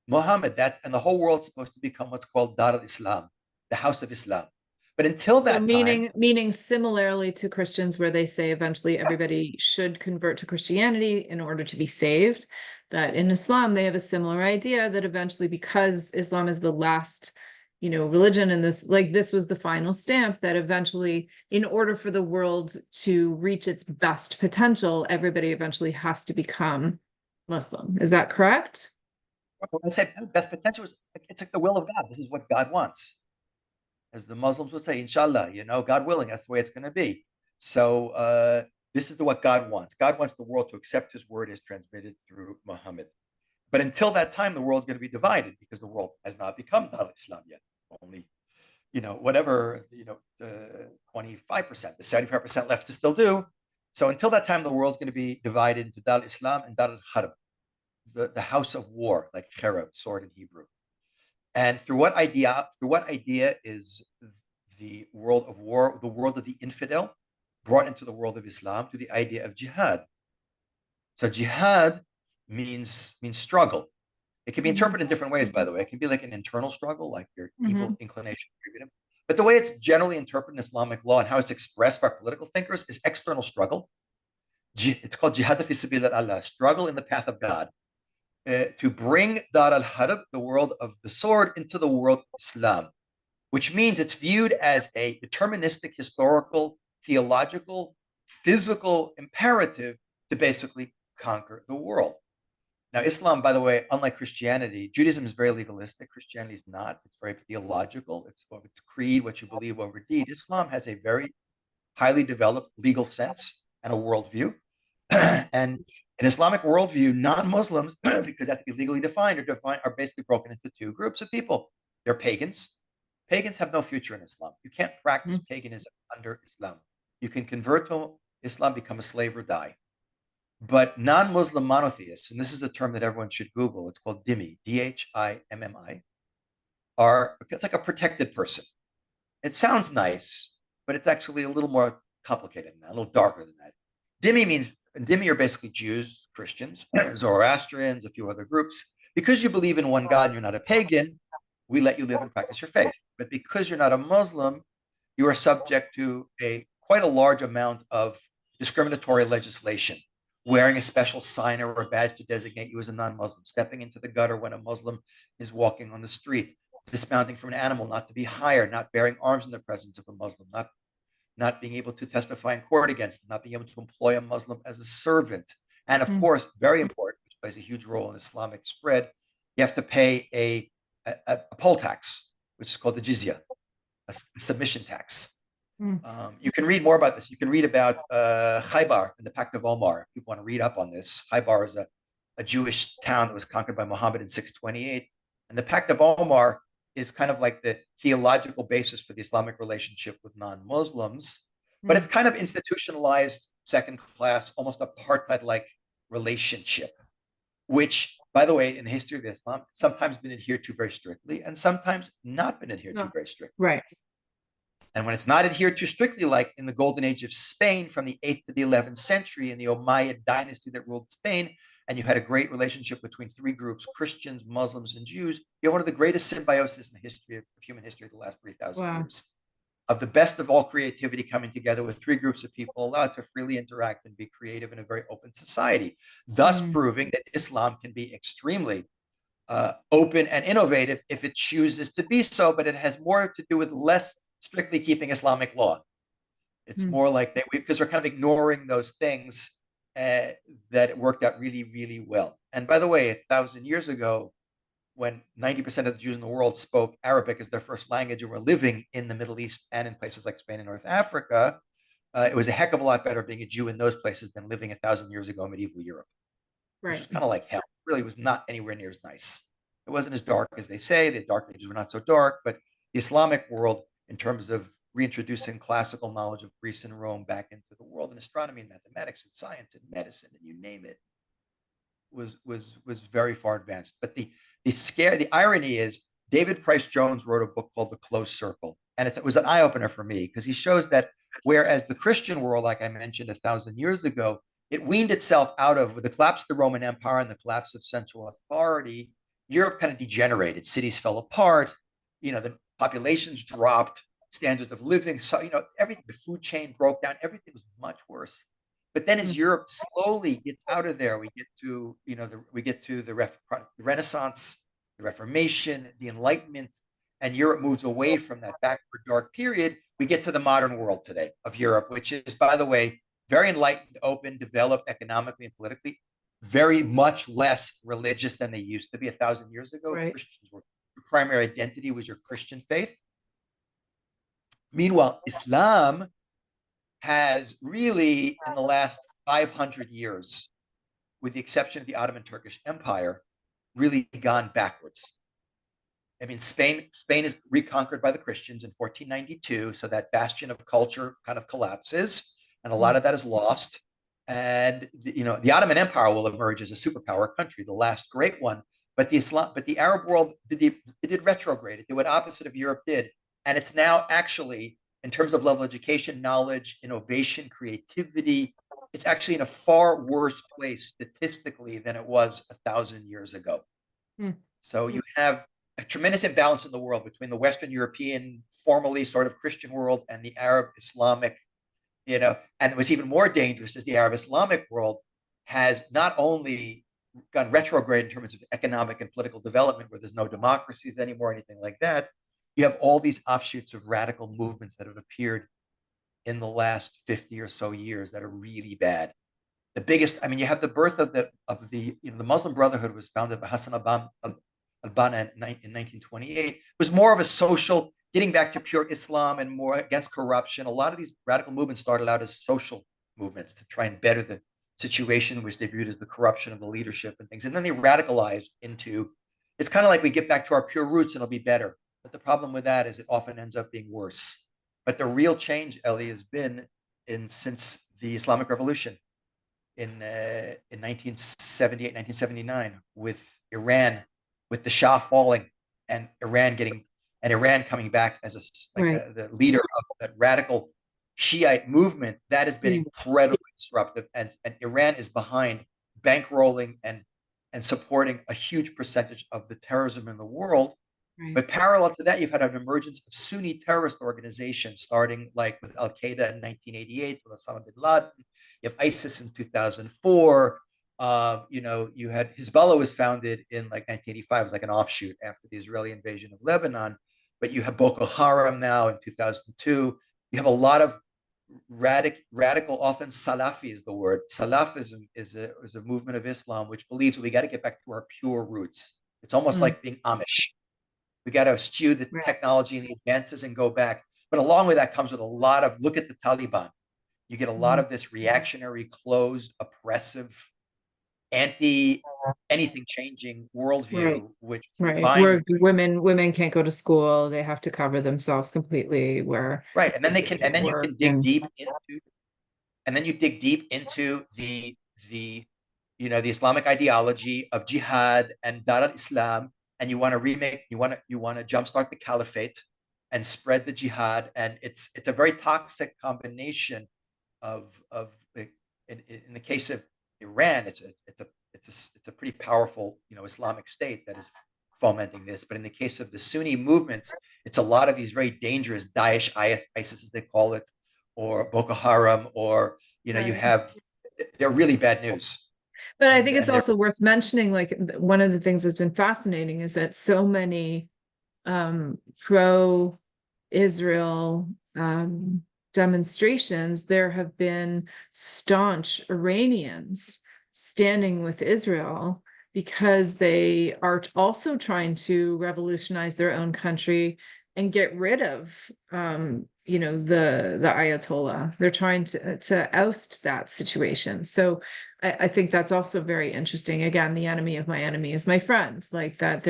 Muhammad. And the whole world's supposed to become what's called Dar al-Islam, the house of Islam. But until So that time, meaning similarly to Christians, where they say eventually everybody should convert to Christianity in order to be saved, that in Islam they have a similar idea that eventually, because Islam is the last, religion, and this was the final stamp, that eventually, in order for the world to reach its best potential, everybody eventually has to become Muslim. Is that correct? I say best potential is it's like the will of God. This is what God wants. As the Muslims would say, inshallah, God willing, that's the way it's going to be. So this is what God wants. God wants the world to accept his word as transmitted through Muhammad. But until that time, the world's going to be divided because the world has not become Dar Islam yet. Only, whatever, 25%, the 75% left to still do. So until that time, the world's going to be divided into Dar Islam and Dar al Harb, the house of war, like cherub, sword in Hebrew. And through what idea? Through what idea is the world of war, the world of the infidel, brought into the world of Islam through the idea of jihad? So jihad means struggle. It can be Mhm. interpreted in different ways, by the way. It can be like an internal struggle, like your evil Mhm. inclination. But the way it's generally interpreted in Islamic law and how it's expressed by political thinkers is external struggle. It's called jihad fi sabilillah, struggle in the path of God, to bring Dar al Harb, the world of the sword, into the world of Islam, which means it's viewed as a deterministic, historical, theological, physical imperative to basically conquer the world. Now, Islam, by the way, unlike Christianity, Judaism is very legalistic. Christianity is not. It's very theological. It's creed, what you believe over deed. Islam has a very highly developed legal sense and a worldview. And an Islamic worldview, non-Muslims, because they have to be legally defined, are basically broken into two groups of people. They're pagans. Pagans have no future in Islam. You can't practice Mhm. paganism under Islam. You can convert to Islam, become a slave, or die. But non-Muslim monotheists, and this is a term that everyone should Google, it's called dhimmi, Dhimmi, it's like a protected person. It sounds nice, but it's actually a little more complicated than that, a little darker than that. Dhimmi are basically Jews, Christians, Zoroastrians, a few other groups. Because you believe in one God and you're not a pagan, we let you live and practice your faith. But because you're not a Muslim, you are subject to quite a large amount of discriminatory legislation, wearing a special sign or a badge to designate you as a non-Muslim, stepping into the gutter when a Muslim is walking on the street, dismounting from an animal, not to be hired, not bearing arms in the presence of a Muslim, not being able to testify in court against them, not being able to employ a Muslim as a servant. And of Mhm. course, very important, which plays a huge role in Islamic spread, you have to pay a poll tax, which is called the jizya, a submission tax. Mhm. You can read more about this. You can read about Khaybar and the Pact of Omar. If people want to read up on this, Khaybar is a Jewish town that was conquered by Muhammad in 628. And the Pact of Omar is kind of like the theological basis for the Islamic relationship with non-Muslims, but it's Mhm. kind of institutionalized second class, almost apartheid-like relationship. which, by the way, in the history of Islam, sometimes been adhered to very strictly and sometimes not been adhered to No. very strictly. Right. And when it's not adhered to strictly, like in the golden age of Spain from the 8th to the 11th century in the Umayyad dynasty that ruled Spain, and you had a great relationship between three groups, Christians, Muslims, and Jews, you have one of the greatest symbiosis in the history of human history of the last 3,000 Wow. years. Of the best of all creativity coming together with three groups of people allowed to freely interact and be creative in a very open society, thus Mm, proving that Islam can be extremely open and innovative if it chooses to be so, but it has more to do with less strictly keeping Islamic law. It's mm, more like that because we're kind of ignoring those things that it worked out really, really well. And by the way, 1,000 years ago, when 90% of the Jews in the world spoke Arabic as their first language and were living in the Middle East and in places like Spain and North Africa, it was a heck of a lot better being a Jew in those places than living 1,000 years ago in medieval Europe, which was right. kind of like hell. It really was not anywhere near as nice. It wasn't as dark as they say. The dark ages were not so dark, but the Islamic world, in terms of reintroducing classical knowledge of Greece and Rome back into the world, and astronomy and mathematics and science and medicine and you name it, was very far advanced. But the irony is David Price Jones wrote a book called The Closed Circle, and it was an eye opener for me because he shows that whereas the Christian world, like I mentioned 1,000 years ago, it weaned itself out of with the collapse of the Roman Empire and the collapse of central authority. Europe kind of degenerated. Cities fell apart. The populations dropped. Standards of living, so everything. The food chain broke down. Everything was much worse. But then as Mm, Europe slowly gets out of there, we get to, the Renaissance, the Reformation, the Enlightenment, and Europe moves away from that backward dark period. We get to the modern world today of Europe, which is, by the way, very enlightened, open, developed economically and politically, very much less religious than they used to be 1,000 years ago. right. Christians were your primary identity was your Christian faith. Meanwhile, Islam has really, in the last 500 years, with the exception of the Ottoman Turkish Empire, really gone backwards. I mean, Spain is reconquered by the Christians in 1492, so that bastion of culture kind of collapses, and a lot Mm, of that is lost. And the Ottoman Empire will emerge as a superpower country, the last great one. But the Arab world did retrograde. It did what opposite of Europe did, and it's now actually, in terms of level of education, knowledge, innovation, creativity, it's actually in a far worse place statistically than it was 1,000 years ago. mm, So you have a tremendous imbalance in the world between the Western European, formally sort of Christian world and the Arab Islamic, and what's even more dangerous is the Arab Islamic world has not only gone retrograde in terms of economic and political development, where there's no democracies anymore, anything like that. You have all these offshoots of radical movements that have appeared in the last 50 or so years that are really bad. The biggest, I mean, you have the birth of the Muslim Brotherhood was founded by Hassan al-Banna in 1928. It was more of a social, getting back to pure Islam and more against corruption. A lot of these radical movements started out as social movements to try and better the situation, which they viewed as the corruption of the leadership and things. And then they radicalized into, it's kind of like we get back to our pure roots and it'll be better. But the problem with that is it often ends up being worse. But the real change, Ellie, has been since the Islamic Revolution in 1978, 1979, with Iran, with the Shah falling, and Iran coming back as right. the leader of that radical Shiite movement. That has been Mm, incredibly disruptive, and Iran is behind bankrolling and supporting a huge percentage of the terrorism in the world. right. But parallel to that, you've had an emergence of Sunni terrorist organizations, starting like with Al Qaeda in 1988 with Osama bin Laden. You have ISIS in 2004. You had Hezbollah was founded in like 1985, it was like an offshoot after the Israeli invasion of Lebanon. But you have Boko Haram now in 2002. You have a lot of radical, often Salafi is the word. Salafism is a movement of Islam which believes we got to get back to our pure roots. It's almost Mm, like being Amish. We got to eschew the right. technology and the advances and go back. But along with that comes with a lot of look at the Taliban. You get a lot Mm, of this reactionary, closed, oppressive, anti anything changing right. worldview, which Right. combined Where with women can't go to school, they have to cover themselves completely, where right, and then they they can, and can't then you work can dig and deep into, and then you dig deep into the the Islamic ideology of jihad and Dar al-Islam, and you want to remake, you want to jumpstart the caliphate and spread the jihad, and it's a very toxic combination of in the case of Iran, it's a pretty powerful Islamic state that is fomenting this. But in the case of the Sunni movements, it's a lot of these very dangerous Daesh, ISIS as they call it, or Boko Haram, or you Right. have they're really bad news, But I and think it's and they're also worth mentioning, like one of the things that's been fascinating is that so many pro Israel demonstrations, there have been staunch Iranians standing with Israel because they are also trying to revolutionize their own country and get rid of the Ayatollah. They're trying to oust that situation. So I think that's also very interesting. Again, the enemy of my enemy is my friend. Like that,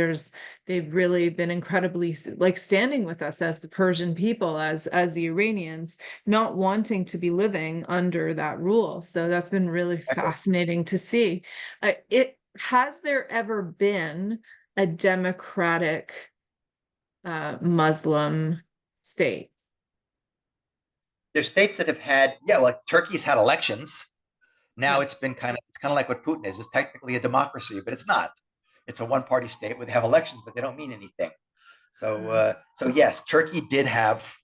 they've really been incredibly like standing with us as the Persian people, as the Iranians, not wanting to be living under that rule. So that's been really fascinating to see. It has there ever been a democratic Muslim state? there's states that have had, yeah, like Turkey's had elections. Now Yeah. it's kind of like what Putin is. It's technically a democracy, but it's not. It's a one-party state where they have elections, but they don't mean anything. So, Mm. so yes, Turkey did have.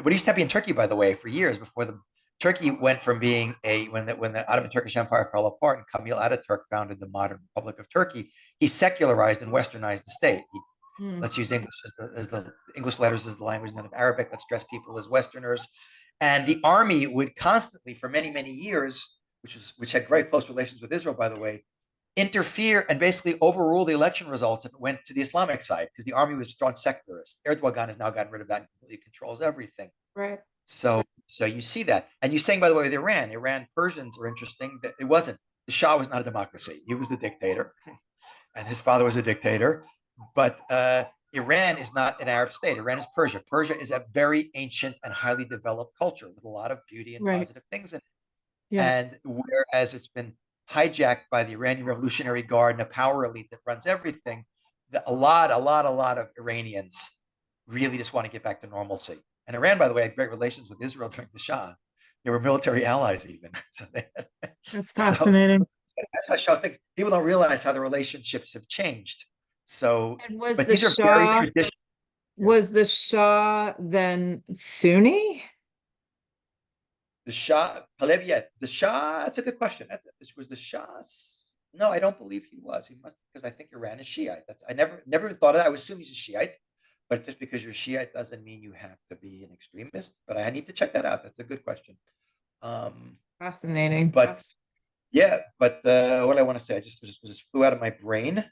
What used to be in Turkey, by the way, for years before the Turkey went from being when the Ottoman Turkish Empire fell apart and Camille Ataturk founded the modern Republic of Turkey, he secularized and westernized the state. Mm. Let's use English as the English letters as the language, instead of Arabic. Let's dress people as Westerners. And the army would constantly, for many, many years, which had very close relations with Israel, by the way, interfere and basically overrule the election results if it went to the Islamic side, because the army was strong secularist. Erdogan has now gotten rid of that and completely controls everything. Right. So you see that. And you're saying, by the way, with Iran Persians are interesting. That it wasn't, the Shah was not a democracy. He was the dictator, and his father was a dictator. But Iran is not an Arab state. Iran is Persia. Persia is a very ancient and highly developed culture with a lot of beauty and Right. positive things in it. Yeah. And whereas it's been hijacked by the Iranian Revolutionary Guard and a power elite that runs everything, a lot of Iranians really just want to get back to normalcy. And Iran, by the way, had great relations with Israel during the Shah. They were military allies even. That's So fascinating. that's how Shah thinks. People don't realize how the relationships have changed. So, And was but the these are very Shah traditional. Yeah. was the Shah then Sunni? The Shah, Pahlavi, yeah, the Shah, that's a good question. Was the Shah? No, I don't believe he was. He must, because I think Iran is Shiite. I never thought of that. I would assume he's a Shiite, but just because you're Shiite doesn't mean you have to be an extremist. But I need to check that out. That's a good question. Um, Fascinating. but yeah, but what I want to say, I just flew out of my brain.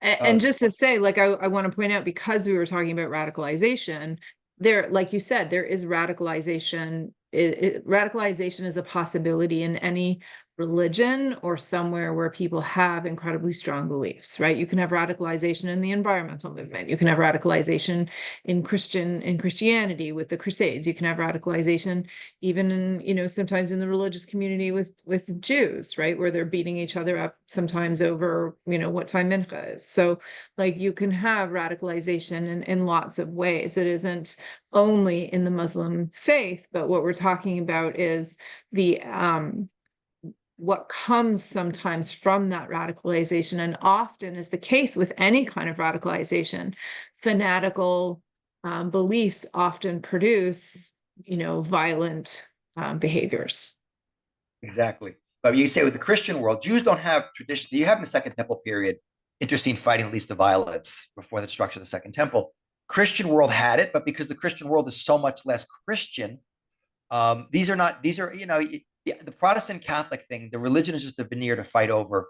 And just to say, like, I want to point out, because we were talking about radicalization, there, like you said, there is radicalization. Radicalization is a possibility in any religion or somewhere where people have incredibly strong beliefs, right? You can have radicalization in the environmental movement. You can have radicalization in Christianity with the Crusades. You can have radicalization even in, sometimes in the religious community with Jews, right? Where they're beating each other up sometimes over, what time mincha is. So like you can have radicalization in lots of ways. It isn't only in the Muslim faith, but what we're talking about is the what comes sometimes from that radicalization, and often is the case with any kind of radicalization, fanatical beliefs often produce, violent behaviors. Exactly. But you say with the Christian world, Jews don't have tradition. You have in the Second Temple period internecine fighting, at least the violence before the destruction of the Second Temple. Christian world had it, but because the Christian world is so much less Christian, these are the Protestant Catholic thing. The religion is just a veneer to fight over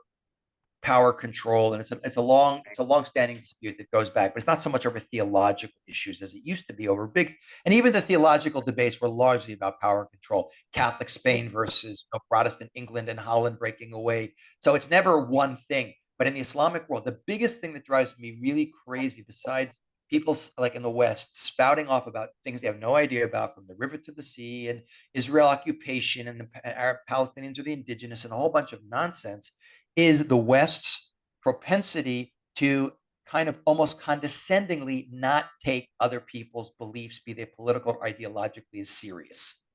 power control, and it's a long standing dispute that goes back, but it's not so much over theological issues as it used to be over big. And even the theological debates were largely about power control. Catholic Spain versus Protestant England and Holland breaking away. So it's never one thing. But in the Islamic world, the biggest thing that drives me really crazy, besides people like in the West spouting off about things they have no idea about, from the river to the sea and Israel occupation and the Arab Palestinians are the indigenous and a whole bunch of nonsense, is the West's propensity to kind of almost condescendingly not take other people's beliefs, be they political or ideologically, as serious.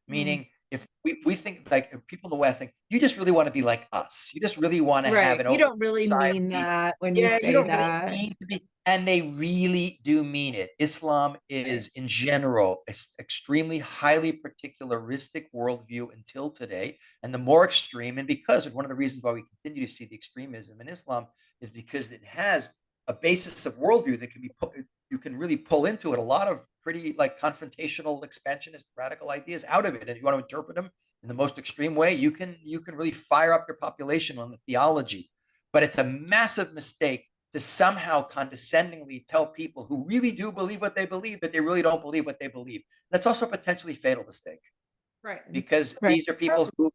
Mm. Meaning, if we think like if people in the West think you just really want to be like us, you just really want to have Right. an You open don't really mean society. that when you Yeah, you say don't really that. mean to be, and they really do mean it. Islam Right. is, in general, extremely highly particularistic worldview until today, and the more extreme, and because of one of the reasons why we continue to see the extremism in Islam is because it has a basis of worldview that can be put, you can really pull into it a lot of pretty like confrontational, expansionist, radical ideas out of it, and if you want to interpret them in the most extreme way, you can really fire up your population on the theology. But it's a massive mistake to somehow condescendingly tell people who really do believe what they believe that they really don't believe what they believe. That's also a potentially fatal mistake, Right. because Right. these are people who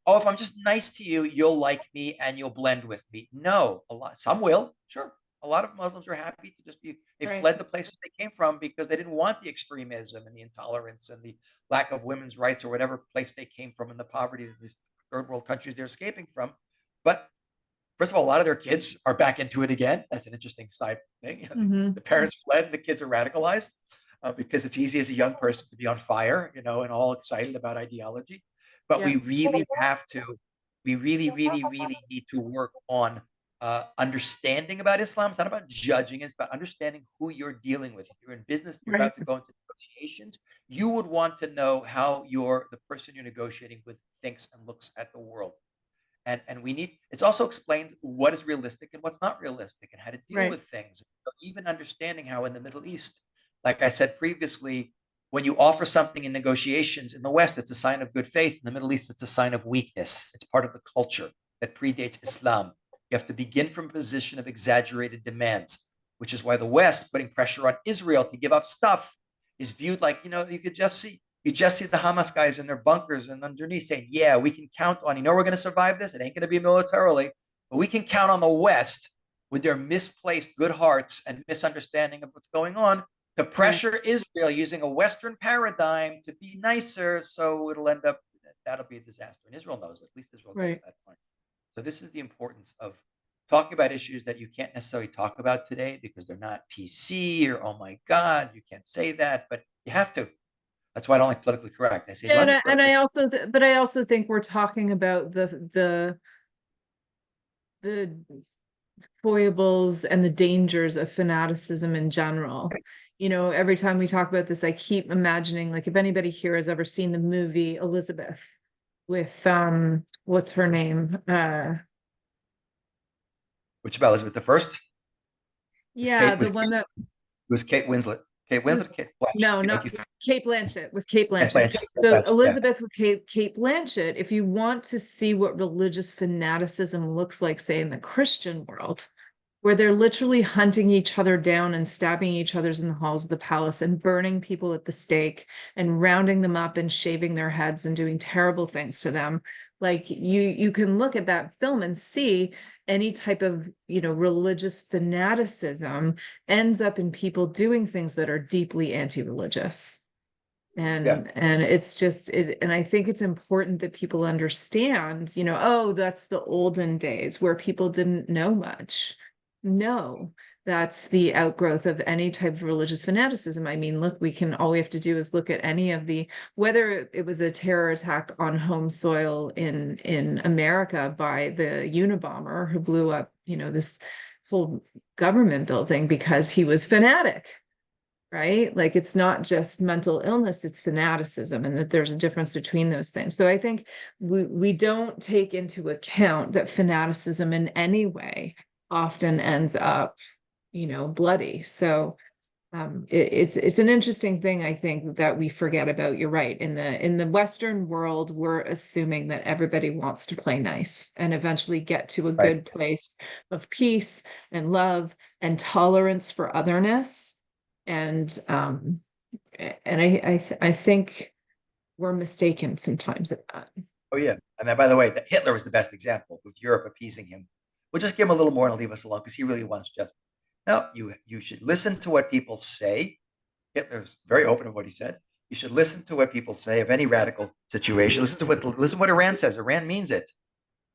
oh, if I'm just nice to you, you'll like me and you'll blend with me. No, a lot, some will, sure. A lot of Muslims are happy to just be, they Right. fled the places they came from because they didn't want the extremism and the intolerance and the lack of women's rights or whatever place they came from and the poverty of these third world countries they're escaping from. But first of all, a lot of their kids are back into it again. That's an interesting side thing. Hmm. The parents fled, and the kids are radicalized because it's easy as a young person to be on fire, and all excited about ideology. But Yeah. we really have to, we really, really, really need to work on understanding about Islam. It's not about judging, it's about understanding who you're dealing with. If you're in business, you're Right. about to go into negotiations, you would want to know how the person you're negotiating with thinks and looks at the world. And we need, it's also explained what is realistic and what's not realistic and how to deal Right. with things. So even understanding how in the Middle East, like I said previously, when you offer something in negotiations in the West, it's a sign of good faith. In the Middle East, it's a sign of weakness. It's part of the culture that predates Islam. You have to begin from a position of exaggerated demands, which is why the West, putting pressure on Israel to give up stuff, is viewed like, you just see the Hamas guys in their bunkers and underneath saying, yeah, we can count on, we're going to survive this. It ain't going to be militarily, but we can count on the West with their misplaced good hearts and misunderstanding of what's going on to Right. pressure Israel using a Western paradigm to be nicer. So it'll end up, that'll be a disaster. And Israel knows, at least Israel gets Right. that point. So this is the importance of talking about issues that you can't necessarily talk about today because they're not PC or, oh my God, you can't say that, but you have to. That's why I don't like politically correct. I say, Yeah, do I and be I politically also, but I also think we're talking about the foibles and the dangers of fanaticism in general. Every time we talk about this, I keep imagining, like, if anybody here has ever seen the movie Elizabeth with what's her name? Which about Elizabeth the First? With Yeah, Kate, the with one Kate, that was Kate Winslet. Kate with Winslet, Kate Blanchett. no, Like not you, Kate Blanchett, with Kate Kate Blanchett. Blanchett. So Blanchett, yeah. Elizabeth with Kate Blanchett, if you want to see what religious fanaticism looks like, say in the Christian world, where they're literally hunting each other down and stabbing each other's in the halls of the palace and burning people at the stake and rounding them up and shaving their heads and doing terrible things to them. Like, you can look at that film and see any type of, religious fanaticism ends up in people doing things that are deeply anti-religious. Yeah. And it's just it, and I think it's important that people understand, oh, that's the olden days where people didn't know much. No, that's the outgrowth of any type of religious fanaticism. I mean, look, all we have to do is look at any of whether it was a terror attack on home soil in America by the Unabomber who blew up, this whole government building because he was fanatic, right? Like, it's not just mental illness, it's fanaticism, and that there's a difference between those things. So I think we don't take into account that fanaticism in any way often ends up, bloody. So it's an interesting thing, I think, that we forget about. You're right. In the Western world, we're assuming that everybody wants to play nice and eventually get to a Right. good place of peace and love and tolerance for otherness. And I think we're mistaken sometimes at that. Oh, yeah. And then, by the way, Hitler was the best example with Europe appeasing him. We'll just give him a little more and leave us alone because he really wants justice. No, you should listen to what people say. Hitler's very open of what he said. You should listen to what people say of any radical situation. Listen to what Iran says. Iran means it.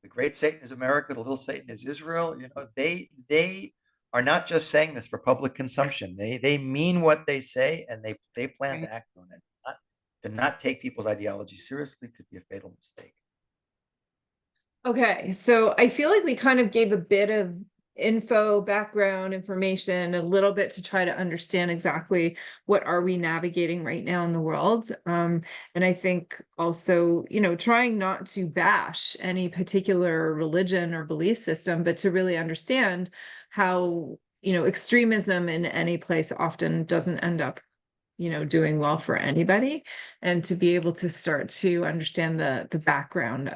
The great Satan is America. The little Satan is Israel. You know, they are not just saying this for public consumption. They mean what they say, and they plan Right. to act on it. To not take people's ideology seriously could be a fatal mistake. Okay, so I feel like we kind of gave a bit of info, background information, a little bit to try to understand exactly what are we navigating right now in the world. And I think also, trying not to bash any particular religion or belief system, but to really understand how, extremism in any place often doesn't end up doing well for anybody, and to be able to start to understand the background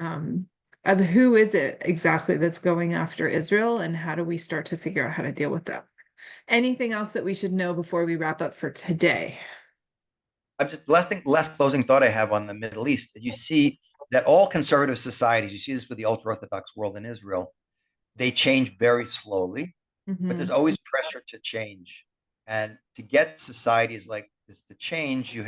um of who is it exactly that's going after Israel, and how do we start to figure out how to deal with them. Anything else that we should know before we wrap up for today? I'm just last closing thought I have on the Middle East. You see that all conservative societies, you see this with the ultra Orthodox world in Israel, they change very slowly, but there's Hmm. always pressure to change. And to get societies like this to change, you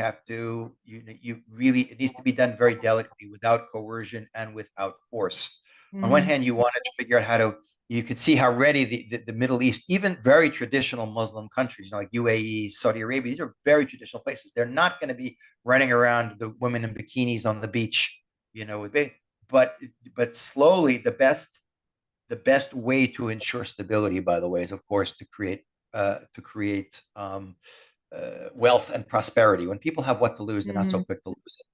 really, it needs to be done very delicately without coercion and without force. On one Mm, hand, you wanted to figure out how to, you could see how ready the Middle East, even very traditional Muslim countries, like UAE, Saudi Arabia, these are very traditional places. They're not going to be running around the women in bikinis on the beach, with but but slowly the best way to ensure stability, by the way, is of course to create wealth and prosperity. When people have what to lose, they're not so mm, quick to lose it.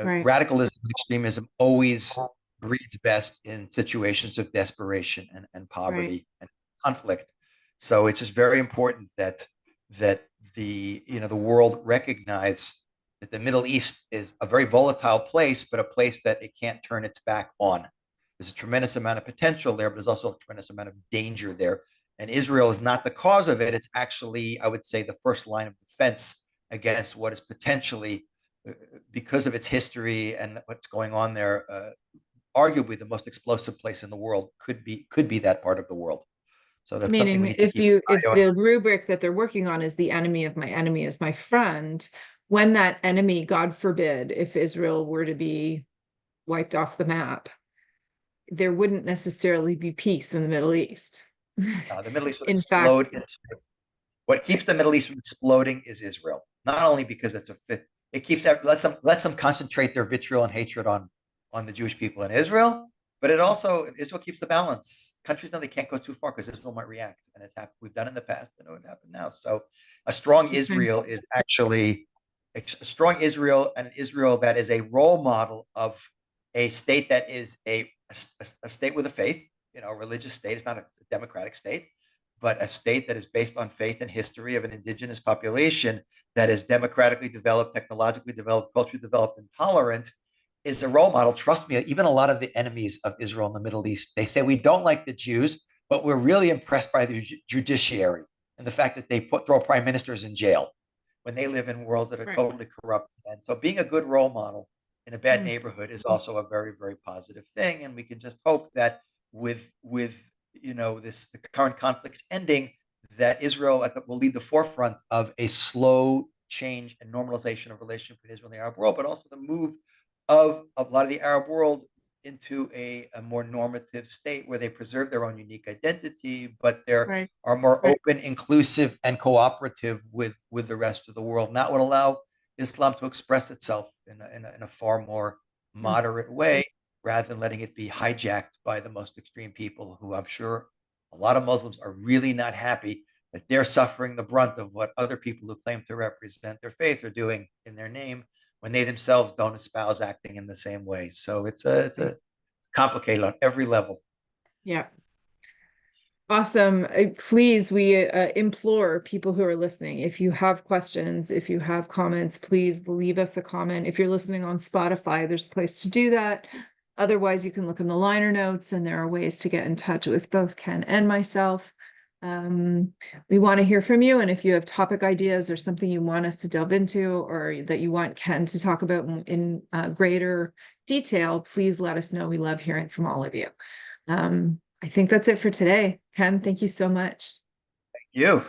right. Radicalism and extremism always breeds best in situations of desperation and Right. poverty and conflict. So it's just very important that the world recognize that the Middle East is a very volatile place, but a place that it can't turn its back on. There's a tremendous amount of potential there, but there's also a tremendous amount of danger there. And Israel is not the cause of it. It's actually, I would say, the first line of defense against what is potentially, because of its history and what's going on there, arguably the most explosive place in the world could be that part of the world. So that's something we Meaning, need to if keep you an if eye on. the rubric that they're working on is the enemy of my enemy is my friend, when that enemy, God forbid, if Israel were to be wiped off the map, there wouldn't necessarily be peace in the Middle East. The Middle East would In explode fact, into what keeps the Middle East from exploding is Israel. Not only because it keeps lets them concentrate their vitriol and hatred on the Jewish people in Israel, but it also Israel keeps the balance. Countries know they can't go too far because Israel might react, and it's happened. We've done it in the past, and it would happen now. So, a strong okay. Israel is actually a strong Israel, and an Israel that is a role model of a state that is a state with a faith, a religious state. It's not a democratic state, but a state that is based on faith and history of an indigenous population that is democratically developed, technologically developed, culturally developed, and tolerant is a role model. Trust me, even a lot of the enemies of Israel in the Middle East, they say we don't like the Jews, but we're really impressed by the judiciary and the fact that they throw prime ministers in jail when they live in worlds that are Right. totally corrupt. And so being a good role model in a bad Mm. neighborhood is also a very, very positive thing. And we can just hope that with this the current conflicts ending, that Israel will lead the forefront of a slow change and normalization of relationship between Israel and the Arab world, but also the move of a lot of the Arab world into a more normative state where they preserve their own unique identity, but they Right. are more open, inclusive, and cooperative with the rest of the world. And that would allow Islam to express itself in a far more Mm. moderate way, rather than letting it be hijacked by the most extreme people, who I'm sure a lot of Muslims are really not happy that they're suffering the brunt of what other people who claim to represent their faith are doing in their name, when they themselves don't espouse acting in the same way. So it's a complicated on every level. Yeah. Awesome. Please, we implore people who are listening, if you have questions, if you have comments, please leave us a comment. If you're listening on Spotify, there's a place to do that. Otherwise, you can look in the liner notes, and there are ways to get in touch with both Ken and myself. We want to hear from you. And if you have topic ideas or something you want us to delve into, or that you want Ken to talk about in greater detail, please let us know. We love hearing from all of you. I think that's it for today. Ken, thank you so much. You.